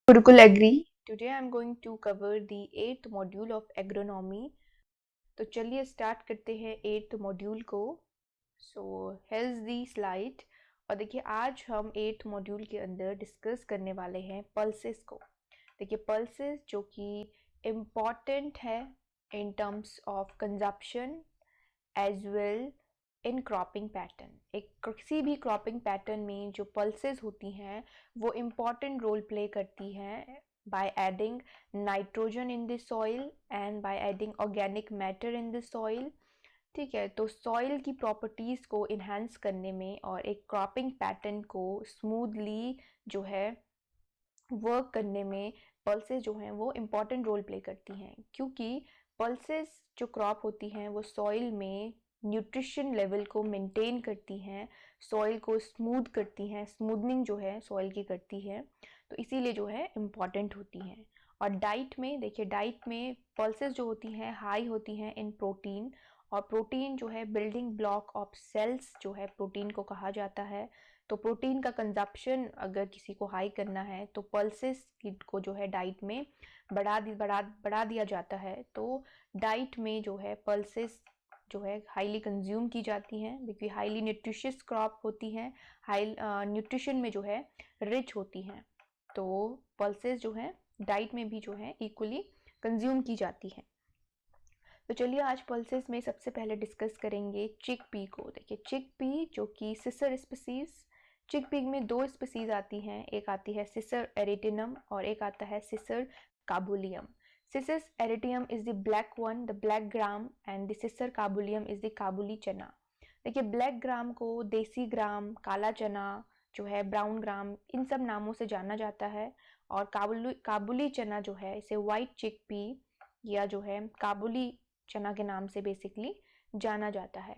Gurukul agree. Today I am going to cover the 8th module of agronomy. तो चलिए start करते हैं 8th module को. सो हेल्स दी slide. और देखिए आज हम 8th मॉड्यूल के अंदर डिस्कस करने वाले हैं पल्सेस को. देखिए पल्सेस जो कि इम्पॉर्टेंट है in terms of consumption as well in cropping pattern. एक किसी भी क्रॉपिंग पैटर्न में जो पल्सेस होती हैं वो इम्पॉर्टेंट रोल प्ले करती हैं by adding nitrogen in the soil and by adding organic matter in the soil. ठीक है, तो सॉइल की प्रॉपर्टीज़ को इन्हांस करने में और एक क्रॉपिंग पैटर्न को स्मूथली जो है वर्क करने में पल्सेस जो हैं वो इम्पॉर्टेंट रोल प्ले करती हैं, क्योंकि पल्सेस जो क्रॉप होती हैं वो सॉइल में न्यूट्रिशन लेवल को मेंटेन करती हैं, सॉइल को स्मूथ करती हैं, स्मूथनिंग जो है सॉइल की करती है, तो इसीलिए जो है इम्पॉर्टेंट होती हैं. और डाइट में देखिए, डाइट में पल्सेस जो होती हैं हाई होती हैं इन प्रोटीन, और प्रोटीन जो है बिल्डिंग ब्लॉक ऑफ सेल्स जो है प्रोटीन को कहा जाता है. तो प्रोटीन का कंजप्शन अगर किसी को हाई करना है तो पल्सेस को जो है डाइट में बढ़ा दिया जाता है. तो डाइट में जो है पल्सेस जो है हाईली कंज्यूम की जाती हैं, क्योंकि हाईली न्यूट्रिशियस क्रॉप होती हैं, हाई न्यूट्रिशन में जो है रिच होती हैं. तो पल्सेस जो है डाइट में भी जो है इक्वली कंज्यूम की जाती हैं. तो चलिए आज पल्सेस में सबसे पहले डिस्कस करेंगे चिक पी को. देखिए चिक पी जो कि सिसर स्पीसीज, चिक पी में दो स्पीसीज आती हैं, एक आती है सिसर एरिटिनम और एक आता है Cicer kabulium. Cicer arietinum is the black one, the black gram, and the Cicer kabulium is the kabuli chana. देखिए ब्लैक ग्राम को देसी ग्राम, काला चना जो है, ब्राउन ग्राम, इन सब नामों से जाना जाता है. और काबुली चना जो है इसे वाइट चिक पी या जो है काबुली चना के नाम से बेसिकली जाना जाता है.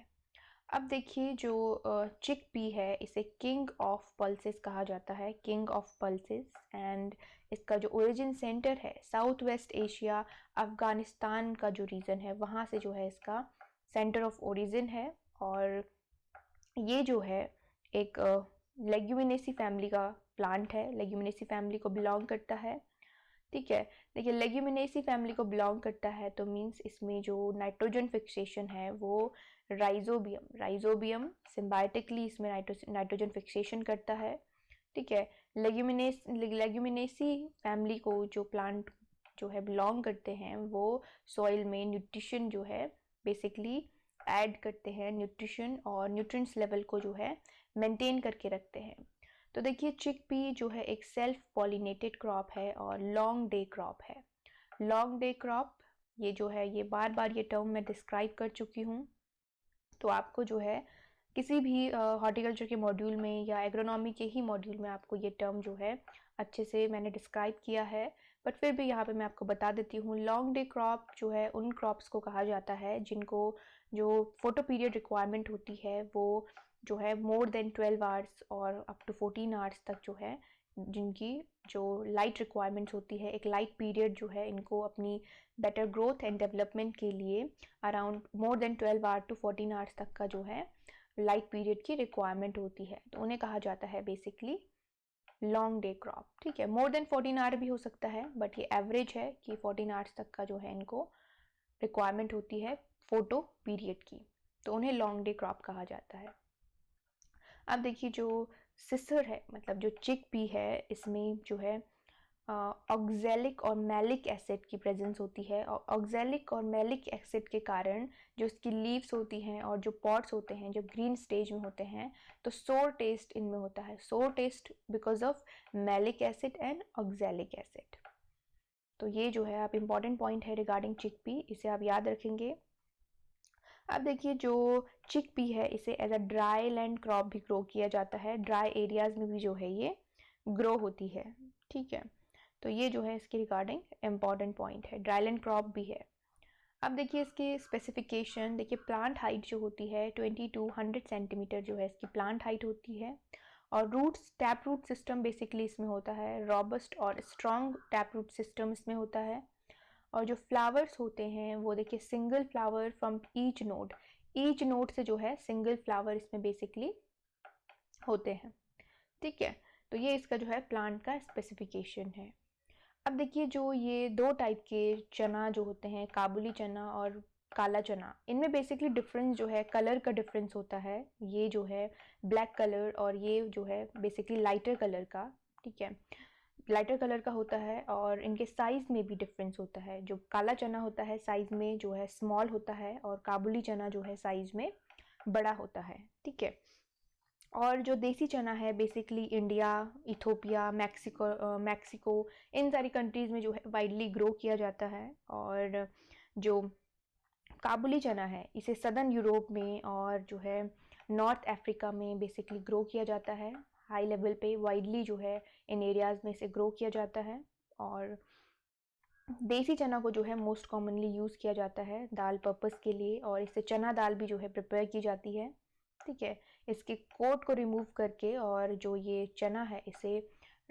अब देखिए जो चिक पी है इसे किंग ऑफ पल्सेस कहा जाता है, किंग ऑफ पल्सेस. एंड इसका जो ओरिजिन सेंटर है साउथ वेस्ट एशिया, अफगानिस्तान का जो रीजन है वहाँ से जो है इसका सेंटर ऑफ ओरिजिन है. और ये जो है एक लेग्यूमिनेसी फैमिली का प्लांट है, लेग्यूमिनेसी फैमिली को बिलोंग करता है. ठीक है, देखिए लेग्यूमिनेसी फैमिली को बिलोंग करता है तो मीन्स इसमें जो नाइट्रोजन फिक्सेशन है वो राइजोबियम सिम्बायोटिकली इसमें नाइट्रोजन फिक्सेशन करता है. ठीक है, लेग्यूमिनेसी फैमिली को जो प्लांट जो है बिलोंग करते हैं वो सॉइल में न्यूट्रिशन जो है बेसिकली ऐड करते हैं, न्यूट्रिशन और न्यूट्रिएंट्स लेवल को जो है मेंटेन करके रखते हैं. तो देखिए चिक पी जो है एक सेल्फ पॉलिनेटेड क्रॉप है और लॉन्ग डे क्रॉप है. लॉन्ग डे क्रॉप ये जो है ये बार बार ये टर्म मैं डिस्क्राइब कर चुकी हूँ, तो आपको जो है किसी भी हॉर्टिकल्चर के मॉड्यूल में या एग्रोनॉमी के ही मॉड्यूल में आपको ये टर्म जो है अच्छे से मैंने डिस्क्राइब किया है, बट फिर भी यहाँ पे मैं आपको बता देती हूँ. लॉन्ग डे क्रॉप जो है उन क्रॉप्स को कहा जाता है जिनको जो फोटो पीरियड रिक्वायरमेंट होती है वो जो है मोर देन 12 आवर्स और अप टू 14 आवर्स तक जो है, जिनकी जो लाइट रिक्वायरमेंट्स होती है, एक लाइट पीरियड जो है इनको अपनी बेटर ग्रोथ एंड डेवलपमेंट के लिए around more than 12 hour to 14 hours तक का जो है लाइट पीरियड की रिक्वायरमेंट होती है, तो उन्हें कहा जाता है बेसिकली लॉन्ग डे क्रॉप. ठीक है, मोर देन 14 आवर भी हो सकता है, बट ये एवरेज है कि 14 आवर्स तक का जो है इनको रिक्वायरमेंट होती है फोटो पीरियड की, तो उन्हें लॉन्ग डे क्रॉप कहा जाता है. अब देखिए जो सिसर है मतलब जो चिक पी है इसमें जो है ऑक्जेलिक और मैलिक एसिड की प्रेजेंस होती है, और ऑक्जेलिक और मैलिक एसिड के कारण जो इसकी लीव्स होती हैं और जो पॉट्स होते हैं जब ग्रीन स्टेज में होते हैं तो सोर टेस्ट इनमें होता है, सोर test because of malic acid and oxalic acid. तो ये जो है आप इम्पॉर्टेंट पॉइंट है रिगार्डिंग चिक पी, इसे आप याद रखेंगे. अब देखिए जो चिक पी है इसे as a dry land crop भी ग्रो किया जाता है, ड्राई एरियाज में भी जो है ये ग्रो होती है. ठीक है, तो ये जो है इसके रिगार्डिंग इम्पॉर्टेंट पॉइंट है, ड्राईलैंड क्रॉप भी है. अब देखिए इसके स्पेसिफिकेशन, देखिए प्लांट हाइट जो होती है 20 to 100 सेंटीमीटर जो है इसकी प्लांट हाइट होती है. और roots, tap root system basically इसमें होता है, रॉबस्ट और स्ट्रॉन्ग टैप रूट सिस्टम इसमें होता है. और जो फ्लावर्स होते हैं वो देखिए single flower from each node से जो है सिंगल फ्लावर इसमें बेसिकली होते हैं. ठीक है, तो ये इसका जो है प्लांट का स्पेसिफिकेशन है. अब देखिए जो ये दो टाइप के चना जो होते हैं, काबुली चना और काला चना, इनमें बेसिकली डिफरेंस जो है कलर का डिफरेंस होता है। ये जो है ब्लैक कलर और ये जो है बेसिकली लाइटर कलर का, ठीक है, लाइटर कलर का होता है। और इनके साइज़ में भी डिफरेंस होता है। जो काला चना होता है साइज़ में जो है स्मॉल होता है, और काबुली चना जो है साइज़ में बड़ा होता है, ठीक है। और जो देसी चना है बेसिकली इंडिया, इथोपिया, मैक्सिको इन सारी कंट्रीज़ में जो है वाइडली ग्रो किया जाता है। और जो काबुली चना है इसे सदर्न यूरोप में और जो है नॉर्थ अफ्रीका में बेसिकली ग्रो किया जाता है। हाई लेवल पे वाइडली जो है इन एरियाज़ में इसे ग्रो किया जाता है। और देसी चना को जो है मोस्ट कॉमनली यूज़ किया जाता है दाल पर्पस के लिए, और इससे चना दाल भी जो है प्रिपेयर की जाती है, ठीक है। इसके कोट को रिमूव करके और जो ये चना है इसे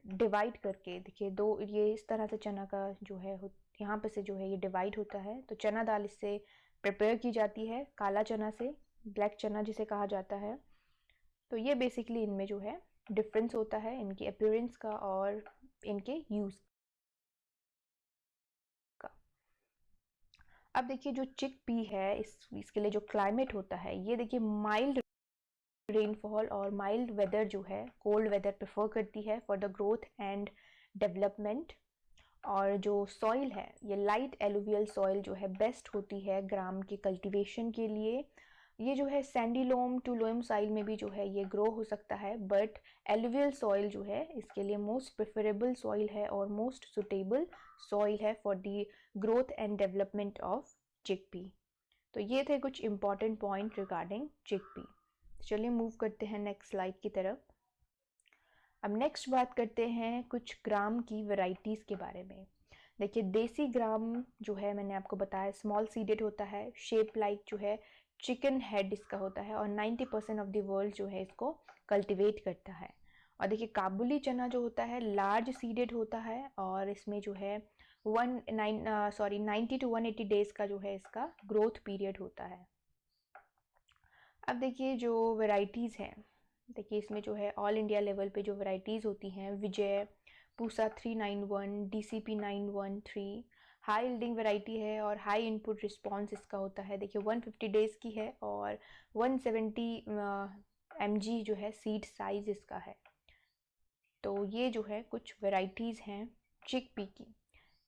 डिवाइड करके, देखिए दो ये इस तरह से चना का जो है यहाँ पे से जो है ये डिवाइड होता है। तो चना दाल इससे प्रिपेयर की जाती है, काला चना से, ब्लैक चना जिसे कहा जाता है। तो ये बेसिकली इनमें जो है डिफरेंस होता है इनकी अपीयरेंस का और इनके यूज़ का। अब देखिए जो चिक पी है इसके लिए जो क्लाइमेट होता है, ये देखिए माइल्ड रेनफॉल और माइल्ड वेदर जो है, कोल्ड वेदर प्रेफर करती है for the growth and development. और जो सॉइल है ये लाइट एलुवियल सॉइल जो है बेस्ट होती है ग्राम के कल्टीवेशन के लिए। ये जो है sandy loam to loam soil में भी जो है ये ग्रो हो सकता है, बट एलुवियल सॉइल जो है इसके लिए मोस्ट प्रेफरेबल सॉइल है और मोस्ट सुटेबल सॉइल है for the growth and development of chickpea. तो ये थे कुछ इंपॉर्टेंट पॉइंट रिगार्डिंग चिकपी। चलिए मूव करते हैं नेक्स्ट स्लाइड की तरफ। अब नेक्स्ट बात करते हैं कुछ ग्राम की वैरायटीज़ के बारे में। देखिए देसी ग्राम जो है मैंने आपको बताया स्मॉल सीडेड होता है, शेप लाइक जो है चिकन हेड इसका होता है, और 90% ऑफ द वर्ल्ड जो है इसको कल्टीवेट करता है। और देखिए काबुली चना जो होता है लार्ज सीडेड होता है, और इसमें जो है 90 to 180 डेज़ का जो है इसका ग्रोथ पीरियड होता है। अब देखिए जो वैरायटीज़ हैं, देखिए इसमें जो है ऑल इंडिया लेवल पे जो वैरायटीज़ होती हैं, Vijay, Pusa 391, DCP 913 high yielding variety है और हाई इनपुट रिस्पॉन्स इसका होता है। देखिए 150 डेज़ की है और 170 mg जो है सीड साइज़ इसका है। तो ये जो है कुछ वैरायटीज़ हैं चिकपी की।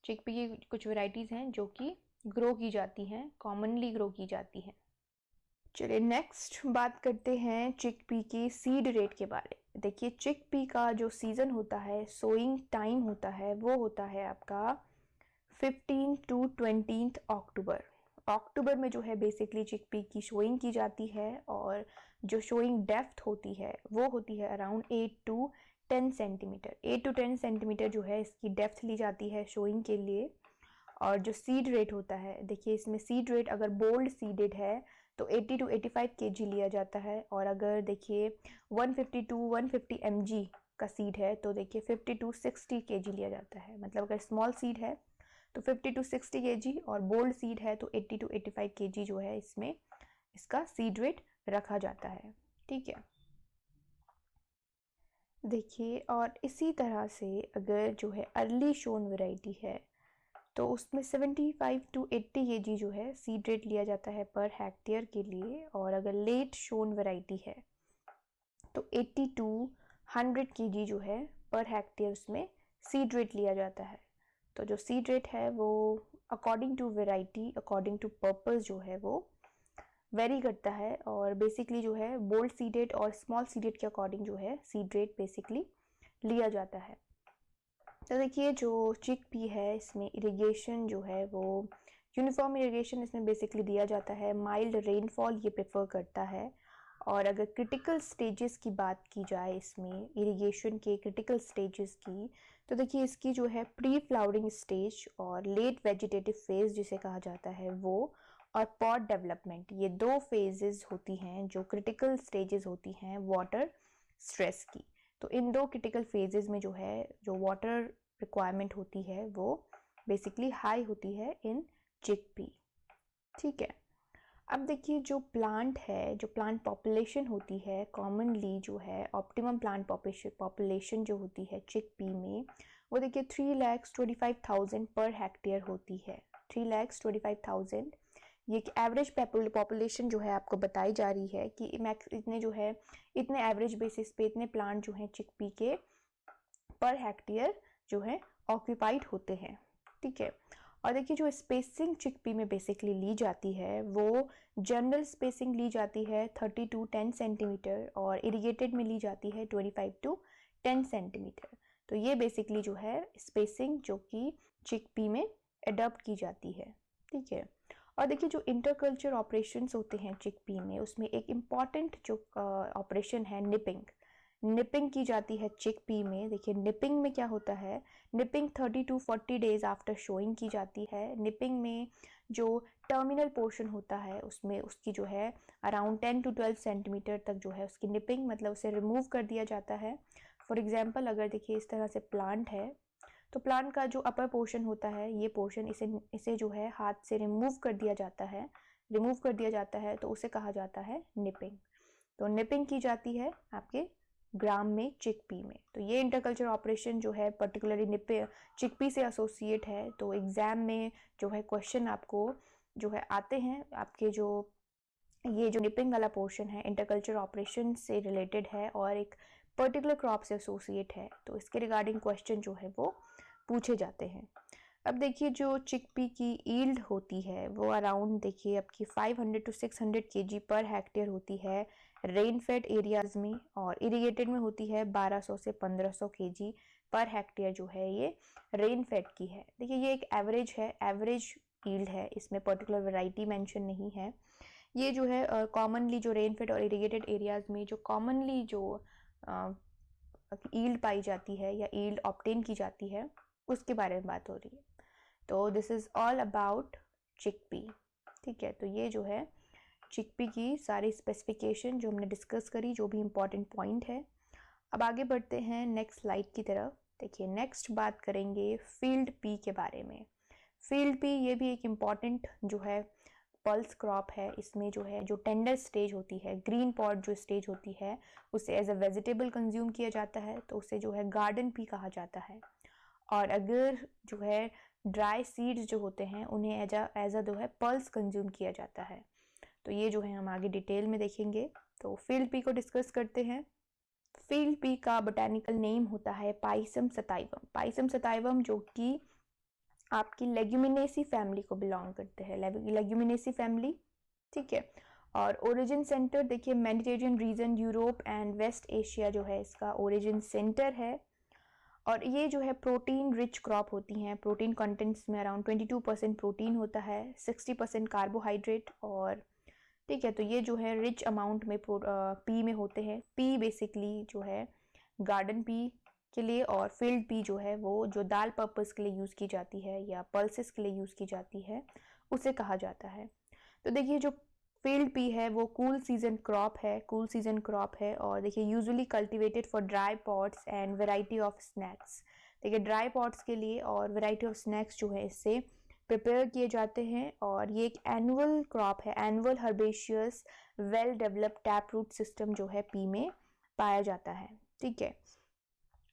चिकपी की कुछ वैरायटीज़ हैं जो कि ग्रो की जाती हैं, कॉमनली ग्रो की जाती हैं। चलिए नेक्स्ट बात करते हैं चिकपी की सीड रेट के बारे में। देखिए चिकपी का जो सीज़न होता है, सोइंग टाइम होता है, वो होता है आपका 15 to 20 अक्टूबर। अक्टूबर में जो है बेसिकली चिकपी की शोइंग की जाती है, और जो शोइंग डेप्थ होती है वो होती है around 8 to 10 centimetre. 8 to 10 centimetre जो है इसकी डेप्थ ली जाती है शोइंग के लिए। और जो सीड रेट होता है, देखिए इसमें सीड रेट अगर बोल्ड सीडेड है तो 80 to 85 kg लिया जाता है, और अगर देखिए 150 to 150 mg का सीड है तो देखिए 50 to 60 kg लिया जाता है। मतलब अगर स्मॉल सीड है तो 50 to 60 kg, और बोल्ड सीड है तो 80 to 85 kg जो है इसमें इसका सीड रेट रखा जाता है, ठीक है। देखिए और इसी तरह से अगर जो है अर्ली शोन वैरायटी है तो उसमें 75 to 80 kg जो है सीड रेट लिया जाता है पर हेक्टेयर के लिए। और अगर लेट शोन वैरायटी है तो 80 to 100 kg जो है पर हेक्टेयर उसमें सीड रेट लिया जाता है। तो जो सीड रेट है वो according to variety, according to purpose जो है वो वेरी करता है, और बेसिकली जो है बोल्ड सीडेड और स्मॉल सीडेड के अकॉर्डिंग जो है सीड रेट बेसिकली लिया जाता है। तो देखिए जो चिकपी है इसमें इरिगेशन जो है वो यूनिफॉर्म इरिगेशन इसमें बेसिकली दिया जाता है, माइल्ड रेनफॉल ये प्रेफर करता है। और अगर क्रिटिकल स्टेजेस की बात की जाए इसमें इरिगेशन के क्रिटिकल स्टेजेस की, तो देखिए इसकी जो है प्री फ्लावरिंग स्टेज और लेट वेजिटेटिव फेज जिसे कहा जाता है वो, और पॉट डेवलपमेंट, ये दो फेजेस होती हैं जो क्रिटिकल स्टेजेस होती हैं वाटर स्ट्रेस की। तो इन दो क्रिटिकल फेजेस में जो है जो वाटर रिक्वायरमेंट होती है वो बेसिकली हाई होती है इन चिकपी, ठीक है। अब देखिए जो प्लांट है, जो प्लांट पॉपुलेशन होती है कॉमनली जो है ऑप्टिमम प्लांट पॉपुलेशन जो होती है चिकपी में वो देखिए 3,25,000 पर हेक्टेयर होती है। 3,25,000 ये एक एवरेज पॉपुलेशन जो है आपको बताई जा रही है कि इतने जो है इतने एवरेज बेसिस पे इतने प्लांट जो हैं चिकपी के पर हेक्टेयर जो है ऑक्यूपाइड होते हैं, ठीक है। और देखिए जो स्पेसिंग चिकपी में बेसिकली ली जाती है वो जनरल स्पेसिंग ली जाती है 30 to 10 सेंटीमीटर और इरिगेटेड में ली जाती है 25 to 10 सेंटीमीटर। तो ये बेसिकली जो है स्पेसिंग जो कि चिकपी में अडॉप्ट की जाती है, ठीक है। और देखिए जो इंटरकल्चर ऑपरेशंस होते हैं चिकपी में उसमें एक इम्पॉर्टेंट जो ऑपरेशन है निपिंग की जाती है चिकपी में। देखिए निपिंग में क्या होता है, nipping 30 to 40 days after showing की जाती है। निपिंग में जो टर्मिनल पोर्शन होता है उसमें उसकी जो है अराउंड 10 to 12 सेंटीमीटर तक जो है उसकी निपिंग मतलब उसे रिमूव कर दिया जाता है। फॉर एग्जांपल अगर देखिए इस तरह से प्लांट है तो प्लांट का जो अपर पोर्शन होता है ये पोर्शन इसे जो है हाथ से रिमूव कर दिया जाता है तो उसे कहा जाता है निपिंग। तो निपिंग की जाती है आपके ग्राम में चिकपी में। तो ये इंटरकल्चर ऑपरेशन जो है पर्टिकुलरली चिकपी से एसोसिएट है। तो एग्जाम में जो है क्वेश्चन आपको जो है आते हैं आपके जो ये जो निपिंग वाला पोर्शन है इंटरकल्चर ऑपरेशन से रिलेटेड है और एक पर्टिकुलर क्रॉप से एसोसिएट है, तो इसके रिगार्डिंग क्वेश्चन जो है वो पूछे जाते हैं। अब देखिए जो चिकपी की यील्ड होती है वो अराउंड देखिए आपकी 500 to 600 kg पर हेक्टेयर होती है रेन फेड एरियाज में, और इरिगेटेड में होती है 1200 से 1500 kg पर हेक्टेयर जो है ये रेन फेड की है। देखिए ये एक एवरेज है, एवरेज यील्ड है, इसमें पर्टिकुलर वैरायटी मेंशन नहीं है। ये जो है कॉमनली जो रेन फेड और इरिगेटेड एरियाज में जो कॉमनली जो यील्ड पाई जाती है या यील्ड ऑब्टेन की जाती है उसके बारे में बात हो रही है। तो this is all about chickpea, ठीक है। तो ये जो है चिकपी की सारी स्पेसिफिकेशन जो हमने डिस्कस करी, जो भी इम्पॉर्टेंट पॉइंट है। अब आगे बढ़ते हैं नेक्स्ट स्लाइड की तरफ। देखिए नेक्स्ट बात करेंगे फील्ड पी के बारे में। फील्ड पी ये भी एक इम्पॉर्टेंट जो है पल्स क्रॉप है। इसमें जो है जो टेंडर स्टेज होती है, ग्रीन पॉड जो स्टेज होती है, उसे एज अ वेजिटेबल कंज्यूम किया जाता है तो उसे जो है गार्डन पी कहा जाता है। और अगर जो है ड्राई सीड्स जो होते हैं उन्हें एज अ जो है पल्स कंज्यूम किया जाता है। तो ये जो है हम आगे डिटेल में देखेंगे। तो फील्ड पी को डिस्कस करते हैं। फील्ड पी का बोटेनिकल नेम होता है पाइसम सताइवम। पाइसम सताइवम जो कि आपकी लेग्यूमिनेसी फैमिली को बिलोंग करते हैं, लेग्यूमिनेसी फैमिली, ठीक है। और ओरिजिन सेंटर देखिए Mediterranean region, Europe and West Asia जो है इसका ओरिजिन सेंटर है। और ये जो है प्रोटीन रिच क्रॉप होती हैं। प्रोटीन कंटेंट्स में अराउंड 22% प्रोटीन होता है, 60% कार्बोहाइड्रेट, और ठीक है। तो ये जो है रिच अमाउंट में पी में होते हैं। पी बेसिकली जो है गार्डन पी के लिए, और फील्ड पी जो है वो जो दाल पर्पस के लिए यूज़ की जाती है या पल्सेस के लिए यूज़ की जाती है उसे कहा जाता है। तो देखिए जो फील्ड पी है वो कूल सीजन क्रॉप है और देखिए usually cultivated for dry pots and variety of snacks. देखिए ड्राई पॉट्स के लिए और वेराइटी ऑफ स्नैक्स जो है इससे प्रिपेयर किए जाते हैं। और ये एक एनुअल क्रॉप है, annual herbaceous well developed tap root system जो है पी में पाया जाता है, ठीक है।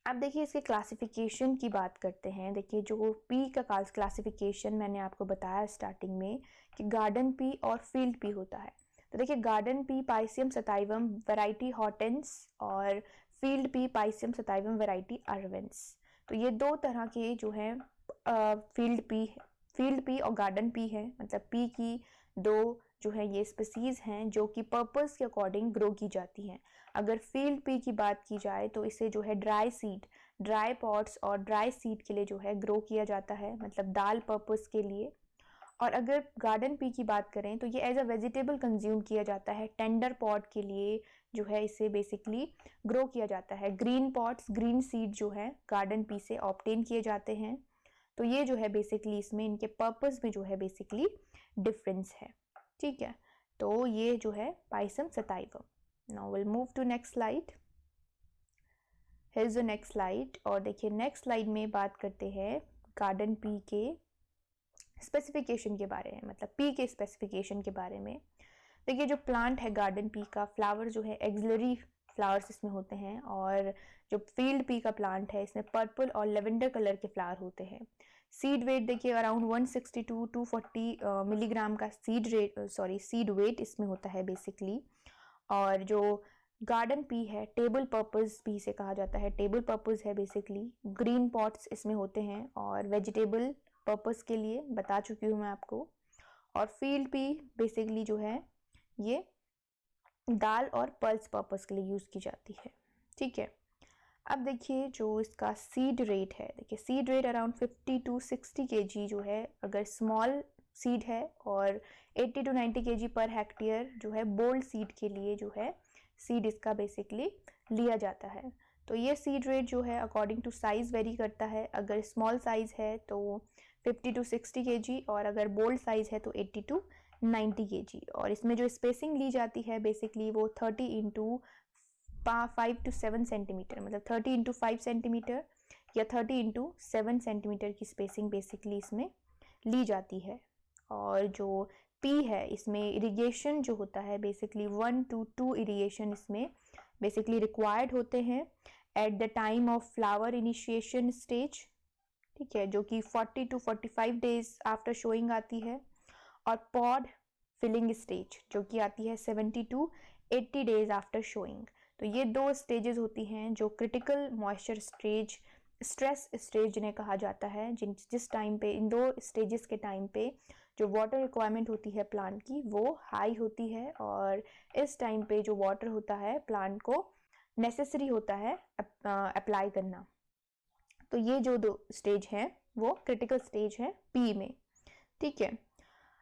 अब देखिए इसके क्लासिफिकेशन की बात करते हैं। देखिए जो पी का क्लासिफिकेशन मैंने आपको बताया स्टार्टिंग में कि गार्डन पी और फील्ड पी होता है। तो देखिए गार्डन पी पाइसियम सताइवम वैरायटी हॉटेंस और फील्ड पी पाइसियम सताइवम वैरायटी अर्वेंस। तो ये दो तरह के जो है फील्ड पी और गार्डन पी है, मतलब पी की दो जो है ये स्पीसीज हैं जो कि पर्पस के अकॉर्डिंग ग्रो की जाती हैं। अगर फील्ड पी की बात की जाए तो इसे जो है ड्राई पॉट्स और ड्राई सीड के लिए जो है ग्रो किया जाता है, मतलब दाल पर्पस के लिए। और अगर गार्डन पी की बात करें तो ये एज अ वेजिटेबल कंज्यूम किया जाता है, टेंडर पॉट के लिए जो है इसे बेसिकली ग्रो किया जाता है। ग्रीन पॉट्स, ग्रीन सीड जो है गार्डन पी से ऑब्टेन किए जाते हैं। तो ये जो है बेसिकली इसमें इनके पर्पस में जो है बेसिकली डिफरेंस है, ठीक है। तो ये जो है Pisum sativum. Now will move to next slide. Here is the next slide. और देखिए नेक्स्ट स्लाइड में बात करते हैं गार्डन पी के स्पेसिफिकेशन के बारे में, मतलब पी के स्पेसिफिकेशन के बारे में। देखिए जो प्लांट है गार्डन पी का, फ्लावर जो है एक्सिलरी फ्लावर्स इसमें होते हैं। और जो फील्ड पी का प्लांट है इसमें पर्पल और लेवेंडर कलर के फ्लावर होते हैं। सीड वेट देखिए अराउंड 160 to 240 मिलीग्राम का सीड वेट इसमें होता है बेसिकली। और जो गार्डन पी है टेबल पर्पस पी से कहा जाता है, टेबल पर्पस है बेसिकली। ग्रीन पॉट्स इसमें होते हैं और वेजिटेबल पर्पस के लिए बता चुकी हूँ मैं आपको। और फील्ड पी बेसिकली जो है ये दाल और पल्स पर्पस के लिए यूज़ की जाती है। ठीक है, अब देखिए जो इसका सीड रेट है, देखिए seed rate around 50 to 60 kg जो है अगर स्मॉल सीड है, और 80 to 90 kg पर हेक्टेयर जो है बोल्ड सीड के लिए जो है सीड इसका बेसिकली लिया जाता है। तो ये सीड रेट जो है अकॉर्डिंग टू साइज़ वेरी करता है। अगर स्मॉल साइज़ है तो 50 to 60 kg, और अगर बोल्ड साइज़ है तो 80 to 90 kg। और इसमें जो स्पेसिंग ली जाती है बेसिकली वो 30 into 5 to 7 सेंटीमीटर, मतलब 30 into 5 सेंटीमीटर या 30 into 7 सेंटीमीटर की स्पेसिंग बेसिकली इसमें ली जाती है। और जो पी है इसमें इरिगेशन जो होता है बेसिकली 1 to 2 इरिगेशन इसमें बेसिकली रिक्वायर्ड होते हैं at the time of flower initiation stage. ठीक है, जो कि 40 to 45 डेज आफ्टर शोइंग आती है। और पॉड फिलिंग स्टेज जो कि आती है 70 to 80 डेज आफ्टर शोइंग। तो ये दो स्टेजेस होती हैं जो critical moisture stage, stress stage जिन्हें कहा जाता है, जिस टाइम पे इन दो स्टेजेस के टाइम पे जो वाटर रिक्वायरमेंट होती है प्लांट की वो हाई होती है, और इस टाइम पे जो वाटर होता है प्लांट को नेसेसरी होता है अप्लाई करना। तो ये जो दो स्टेज हैं वो क्रिटिकल स्टेज है पी में। ठीक है,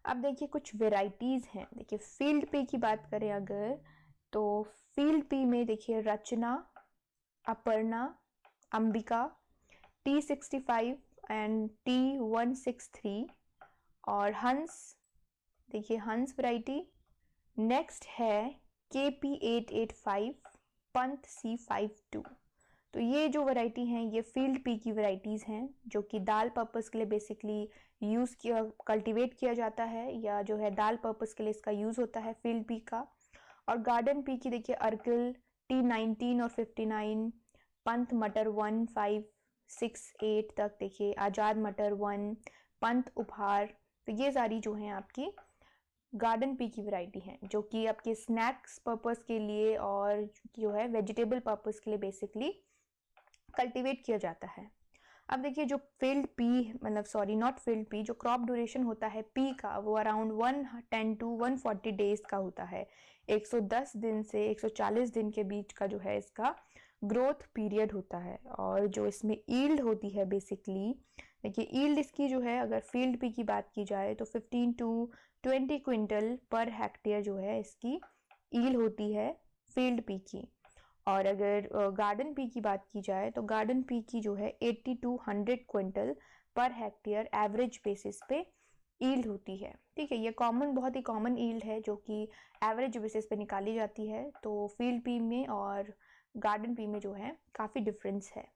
अब देखिए कुछ वेराइटीज़ हैं। देखिए फील्ड पी की बात करें अगर, तो फील्ड पी में देखिए रचना, Aparna, Ambika, T65 and T163 और हंस, देखिए हंस वैरायटी। नेक्स्ट है KP885, पंत C52। तो ये जो वैरायटी हैं ये फील्ड पी की वैरायटीज़ हैं जो कि दाल पर्पस के लिए बेसिकली यूज़ किया, कल्टीवेट किया जाता है, या जो है दाल पर्पस के लिए इसका यूज़ होता है फील्ड पी का। और गार्डन पी की देखिए अर्किल T19 और 59, पंत मटर 1, 5, 6, 8 तक, देखिए आज़ाद मटर 1, पंत उपहार। तो ये सारी जो हैं आपकी गार्डन पी की वैरायटी हैं जो कि आपके स्नैक्स पर्पस के लिए और जो है वेजिटेबल पर्पस के लिए बेसिकली कल्टीवेट किया जाता है। अब देखिए जो फील्ड पी, मतलब सॉरी नॉट फील्ड पी, जो क्रॉप ड्यूरेशन होता है पी का वो अराउंड 110 to 140 डेज का होता है। 110 दिन से 140 दिन के बीच का जो है इसका ग्रोथ पीरियड होता है। और जो इसमें ईल्ड होती है बेसिकली, देखिए ईल्ड इसकी जो है अगर फील्ड पी की बात की जाए तो 15 to 20 क्विंटल पर हेक्टेयर जो है इसकी ईल्ड होती है फील्ड पी की। और अगर गार्डन पी की बात की जाए तो गार्डन पी की जो है 80 to 100 quintal per hectare average basis पे ईल्ड होती है। ठीक है, ये बहुत ही कॉमन ईल्ड है जो कि एवरेज बेसिस पे निकाली जाती है। तो फील्ड पी में और गार्डन पी में जो है काफ़ी डिफरेंस है।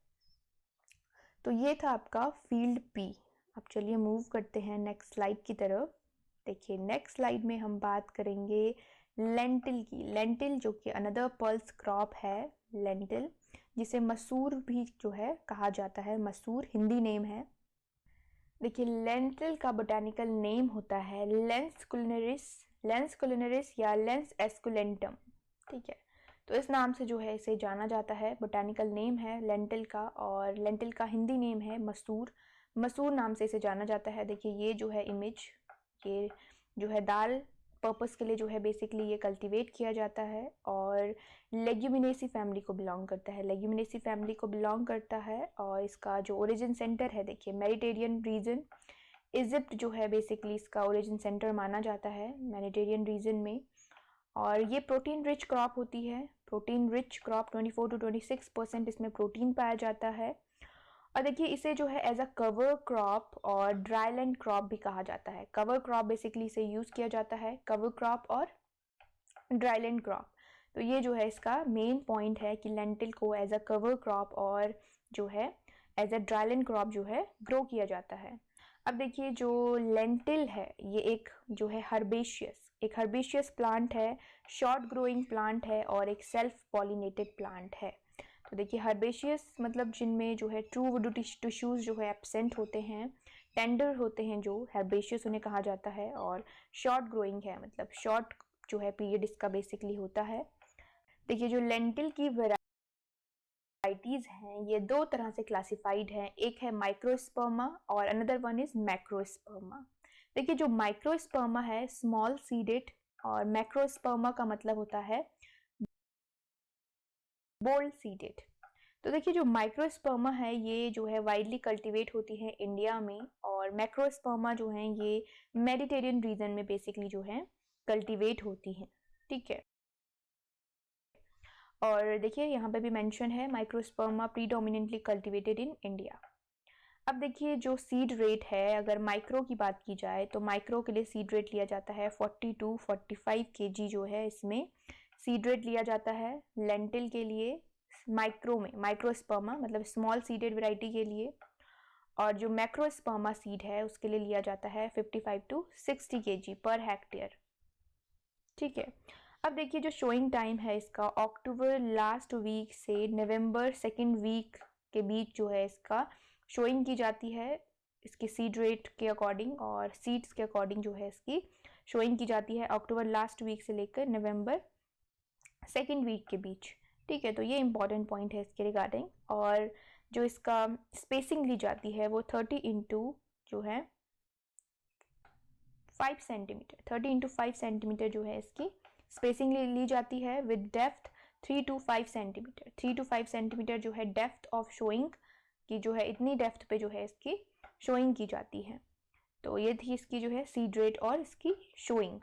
तो ये था आपका फील्ड पी। अब चलिए मूव करते हैं नेक्स्ट स्लाइड की तरफ। देखिए नेक्स्ट स्लाइड में हम बात करेंगे लेंटिल की। लेंटिल जो कि अनदर पल्स क्रॉप है, लेंटिल जिसे मसूर भी जो है कहा जाता है, मसूर हिंदी नेम है। देखिए लेंटिल का बोटेनिकल नेम होता है लेंस कुलिनरिस या लेंस एस्कुलेंटम। ठीक है, तो इस नाम से जो है इसे जाना जाता है, बोटेनिकल नेम है लेंटिल का, और लेंटिल का हिंदी नेम है मसूर। मसूर नाम से इसे जाना जाता है। देखिए ये जो है इमेज, ये जो है दाल पर्पस के लिए जो है बेसिकली ये कल्टीवेट किया जाता है, और लेग्यूमिनेसी फैमिली को बिलोंग करता है, लेग्यूमिनेसी फैमिली को बिलोंग करता है। और इसका जो ओरिजिन सेंटर है देखिए मेडिटेरियन रीजन, इजिप्ट जो है बेसिकली इसका ओरिजिन सेंटर माना जाता है मेडिटेरियन रीजन में। और ये प्रोटीन रिच क्रॉप होती है, प्रोटीन रिच क्रॉप 24 to 26% इसमें प्रोटीन पाया जाता है। और देखिए इसे जो है एज अ कवर क्रॉप और ड्राई लैंड क्रॉप भी कहा जाता है। कवर क्रॉप बेसिकली इसे यूज़ किया जाता है, कवर क्रॉप और ड्राई लैंड क्रॉप। तो ये जो है इसका मेन पॉइंट है कि लेंटिल को एज अ कवर क्रॉप और जो है as a dry land crop जो है ग्रो किया जाता है। अब देखिए जो लेंटिल है ये एक जो है हर्बेशियस प्लांट है, शॉर्ट ग्रोइंग प्लांट है और एक सेल्फ पॉलिनेटेड प्लांट है। तो देखिए हर्बेशियस मतलब जिनमें जो है ट्रू वुड टिश्यूज जो है एब्सेंट होते हैं, टेंडर होते हैं, जो हर्बेशियस उन्हें कहा जाता है। और शॉर्ट ग्रोइंग है मतलब शॉर्ट जो है पीरियड इसका बेसिकली होता है। देखिए जो लेंटिल की वैरायटीज हैं ये दो तरह से क्लासिफाइड है, एक है माइक्रोस्पर्मा और अनदर वन इज मैक्रोस्पर्मा। देखिए जो माइक्रोस्पर्मा है स्मॉल सीडेड और मैक्रोस्पर्मा का मतलब होता है बोल्ड सीडेड। तो देखिए जो माइक्रोस्पर्मा है ये जो है वाइडली कल्टीवेट होती है इंडिया में, और मैक्रोस्पर्मा जो है ये मेडिटेरियन रीजन में बेसिकली जो है कल्टीवेट होती हैं। ठीक है, और देखिए यहाँ पे भी मेंशन है माइक्रोस्पर्मा प्रीडोमिनेंटली कल्टीवेटेड इन इंडिया। अब देखिए जो सीड रेट है, अगर माइक्रो की बात की जाए तो माइक्रो के लिए सीड रेट लिया जाता है 40 to 45 kg जो है इसमें सीड रेट लिया जाता है। लेंटिल के लिए माइक्रो में माइक्रोस्पर्मा मतलब स्मॉल सीडेड वैरायटी के लिए, और जो मैक्रोस्पर्मा सीड है उसके लिए लिया जाता है 55 to 60 kg पर हेक्टेयर। ठीक है, अब देखिए जो शोइंग टाइम है इसका अक्टूबर लास्ट वीक से नवंबर सेकेंड वीक के बीच जो है इसका शोइंग की जाती है, इसकी सीड रेट के अकॉर्डिंग और सीड्स के अकॉर्डिंग जो है इसकी शोइंग की जाती है अक्टूबर लास्ट वीक से लेकर नवंबर सेकेंड वीक के बीच। ठीक है, तो ये इंपॉर्टेंट पॉइंट है इसके रिगार्डिंग। और जो इसका स्पेसिंग ली जाती है वो 30 इंटू जो है 5 सेंटीमीटर 30 इंटू 5 सेंटीमीटर जो है इसकी स्पेसिंग ली जाती है with depth 3 to 5 centimetre. 3 to 5 centimetre जो है डेप्थ ऑफ शोइंग की जो है इतनी डेप्थ पे जो है इसकी शोइंग की जाती है। तो ये थी इसकी जो है सीड रेट और इसकी शोइंग।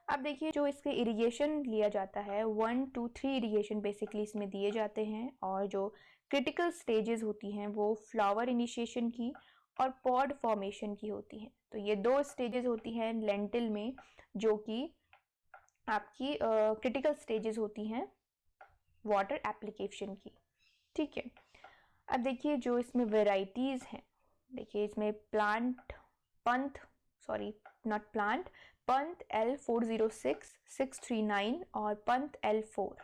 अब देखिए जो इसके इरिगेशन लिया जाता है 1 to 3 इरिगेशन बेसिकली इसमें दिए जाते हैं, और जो क्रिटिकल स्टेजेस होती हैं वो फ्लावर इनिशिएशन की और पॉड फॉर्मेशन की होती हैं। तो ये दो स्टेजेस होती हैं लेंटिल में जो कि आपकी क्रिटिकल स्टेजेस होती हैं वाटर एप्लीकेशन की। ठीक है, अब देखिए जो इसमें वेराइटीज़ हैं, देखिए इसमें पंथ L406, 639 और पंथ L4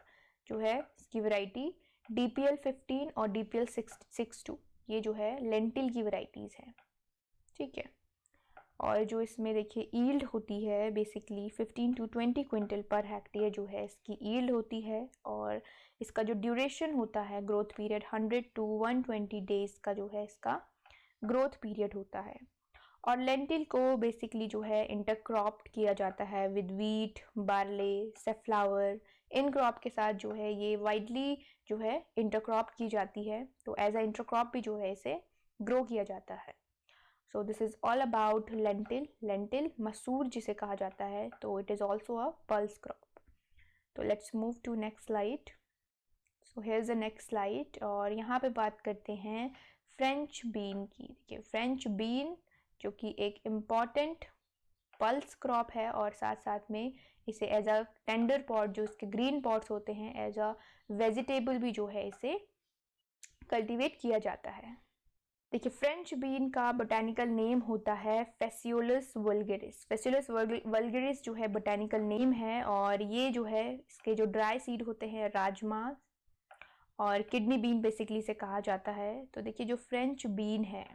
जो है इसकी वैरायटी DPL15 और DPL62 ये जो है लेंटिल की वैरायटीज़ हैं। ठीक है, और जो इसमें देखिए ईल्ड होती है basically 15 to 20 quintal per hectare जो है इसकी ईल्ड होती है, और इसका जो ड्यूरेशन होता है ग्रोथ पीरियड 100 to 120 डेज का जो है इसका ग्रोथ पीरियड होता है। और लेंटिल को बेसिकली जो है इंटरक्रॉप्ड किया जाता है with wheat, barley, safflower. In crop के साथ जो है ये वाइडली जो है इंटरक्रॉप की जाती है, तो एज अ इंटरक्रॉप भी जो है इसे ग्रो किया जाता है। So this is all about lentil masoor जिसे कहा जाता है, तो it is also a pulse crop. तो let's move to next slide. So here is the next slide, और यहाँ पे बात करते हैं फ्रेंच बीन की। देखिए फ्रेंच बीन जो कि एक इम्पॉर्टेंट पल्स क्रॉप है, और साथ साथ में इसे एज अ टेंडर पॉट जो इसके ग्रीन पॉट्स होते हैं एज अ वेजिटेबल भी जो है इसे कल्टीवेट किया जाता है। देखिए फ्रेंच बीन का बोटेनिकल नेम होता है फेसियोलस वल्गेरिस। फेसियोलस वल्गेरिस जो है बोटेनिकल नेम है, और ये जो है इसके जो ड्राई सीड होते हैं राजमा और किडनी बीन बेसिकली से कहा जाता है। तो देखिए जो फ्रेंच बीन है,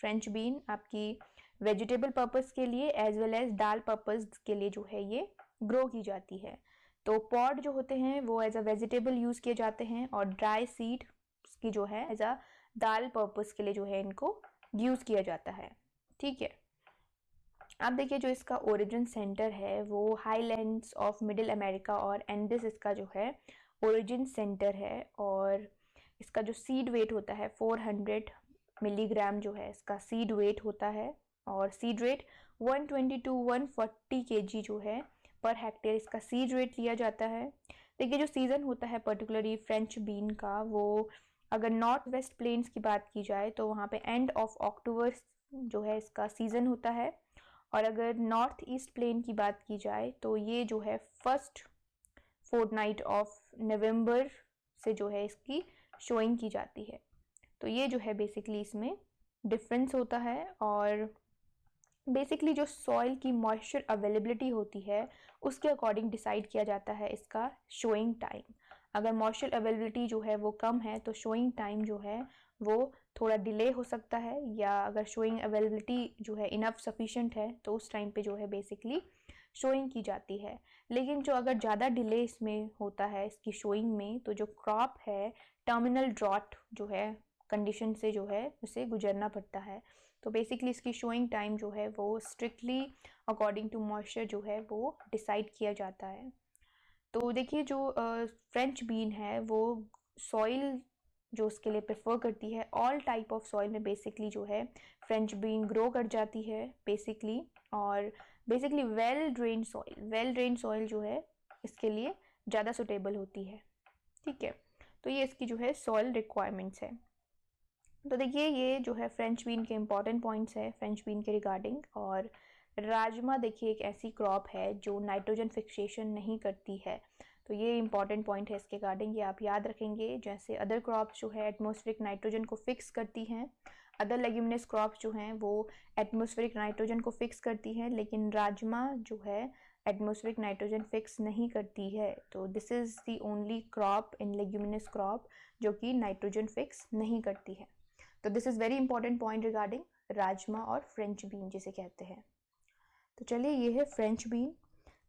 फ्रेंच बीन आपकी वेजिटेबल पर्पस के लिए एज वेल एज दाल पर्पस के लिए जो है ये ग्रो की जाती है। तो पॉड जो होते हैं वो एज अ वेजिटेबल यूज़ किए जाते हैं, और ड्राई सीड की जो है एज अ दाल पर्पस के लिए जो है इनको यूज़ किया जाता है। ठीक है, अब देखिए जो इसका ओरिजिन सेंटर है वो हाईलैंड्स ऑफ मिडिल अमेरिका और एंडिस इसका जो है ओरिजिन सेंटर है, और इसका जो सीड वेट होता है 400 मिलीग्राम जो है इसका सीड वेट होता है, और सीड रेट 120 to 140 kg जो है पर हेक्टेयर इसका सीड रेट लिया जाता है। देखिए जो सीज़न होता है पर्टिकुलरली फ्रेंच बीन का, वो अगर नॉर्थ वेस्ट प्लेन्स की बात की जाए तो वहाँ पे एंड ऑफ अक्टूबर जो है इसका सीज़न होता है, और अगर नॉर्थ ईस्ट प्लेन की बात की जाए तो ये जो है फर्स्ट फोर्टनाइट ऑफ नवंबर से जो है इसकी शोइंग की जाती है। तो ये जो है बेसिकली इसमें डिफरेंस होता है। और बेसिकली जो सॉइल की मॉइस्चर अवेलेबिलिटी होती है उसके अकॉर्डिंग डिसाइड किया जाता है इसका शोइंग टाइम। अगर मॉइस्चर अवेलेबिलिटी जो है वो कम है तो शोइंग टाइम जो है वो थोड़ा डिले हो सकता है, या अगर शोइंग अवेलेबिलिटी जो है इनफ सफिशिएंट है तो उस टाइम पे जो है बेसिकली शोइंग की जाती है। लेकिन जो अगर ज़्यादा डिले इसमें होता है इसकी शोइंग में, तो जो क्रॉप है टर्मिनल ड्रॉट जो है कंडीशन से जो है उसे गुजरना पड़ता है। तो बेसिकली इसकी शोइंग टाइम जो है वो स्ट्रिक्टली अकॉर्डिंग टू मॉइस्चर जो है वो डिसाइड किया जाता है। तो देखिए जो फ्रेंच बीन है वो सॉइल जो उसके लिए प्रेफर करती है, ऑल टाइप ऑफ सॉइल में बेसिकली जो है फ्रेंच बीन ग्रो कर जाती है बेसिकली। और बेसिकली वेल ड्रेन सॉइल जो है इसके लिए ज़्यादा सुटेबल होती है। ठीक है, तो ये इसकी जो है सॉइल रिक्वायरमेंट्स है। तो देखिए ये जो है फ्रेंच बीन के इम्पॉर्टेंट पॉइंट्स है फ्रेंच बीन के रिगार्डिंग। और राजमा देखिए एक ऐसी क्रॉप है जो नाइट्रोजन फिक्सेशन नहीं करती है, तो ये इंपॉर्टेंट पॉइंट है इसके रिगार्डिंग, ये आप याद रखेंगे। जैसे अदर क्रॉप्स जो है एटमॉस्फेरिक नाइट्रोजन को फिक्स करती हैं, अदर लेग्यूमिनस क्रॉप्स जो हैं वो एटमॉस्फेरिक नाइट्रोजन को फिक्स करती हैं, लेकिन राजमा जो है एटमॉस्फेरिक नाइट्रोजन फिक्स नहीं करती है। तो this is the only crop in leguminous crop जो कि नाइट्रोजन फिक्स नहीं करती है। तो this is very important point regarding rajma और फ्रेंच बीन जिसे कहते हैं। तो चलिए ये है फ्रेंच बीन।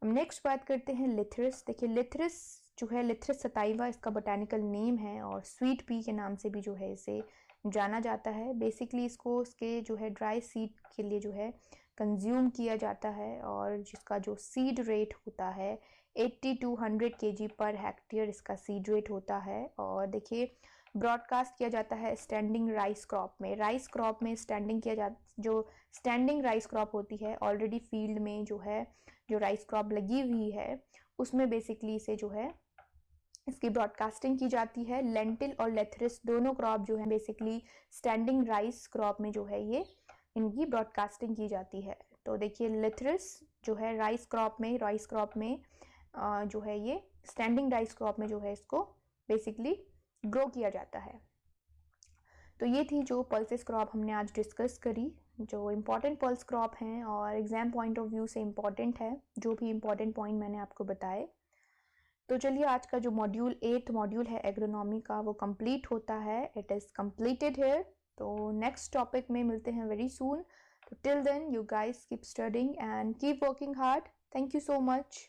हम नेक्स्ट बात करते हैं लिथरस। देखिए लिथरस जो है लिथरस सताइवा इसका बोटानिकल नेम है, और स्वीट पी के नाम से भी जो है इसे जाना जाता है। बेसिकली इसको इसके जो है ड्राई सीड के लिए जो है कंज्यूम किया जाता है, और जिसका जो सीड रेट होता है 80 to 100 kg पर हेक्टेयर इसका सीड रेट होता है। और देखिए ब्रॉडकास्ट किया जाता है स्टैंडिंग राइस क्रॉप में। राइस क्रॉप में स्टैंडिंग किया जा जो स्टैंडिंग राइस क्रॉप होती है ऑलरेडी फील्ड में जो है जो राइस क्रॉप लगी हुई है उसमें बेसिकली इसे जो है इसकी ब्रॉडकास्टिंग की जाती है। लेंटिल और लेथरिस दोनों क्रॉप जो है बेसिकली स्टैंडिंग राइस क्रॉप में जो है ये इनकी ब्रॉडकास्टिंग की जाती है। तो देखिए लेथरिस जो है राइस क्रॉप में जो है ये स्टैंडिंग राइस क्रॉप में जो है इसको बेसिकली ग्रो किया जाता है। तो ये थी जो पल्सेस क्रॉप हमने आज डिस्कस करी, जो इम्पॉर्टेंट पल्स क्रॉप हैं और एग्ज़ाम पॉइंट ऑफ व्यू से इम्पॉर्टेंट है जो भी इम्पॉर्टेंट पॉइंट मैंने आपको बताए। तो चलिए आज का जो मॉड्यूल 8 मॉड्यूल है एग्रोनॉमी का वो कंप्लीट होता है। It is completed here. तो नेक्स्ट टॉपिक में मिलते हैं वेरी सून। तो till then you guys keep studying and keep working hard. Thank you so much.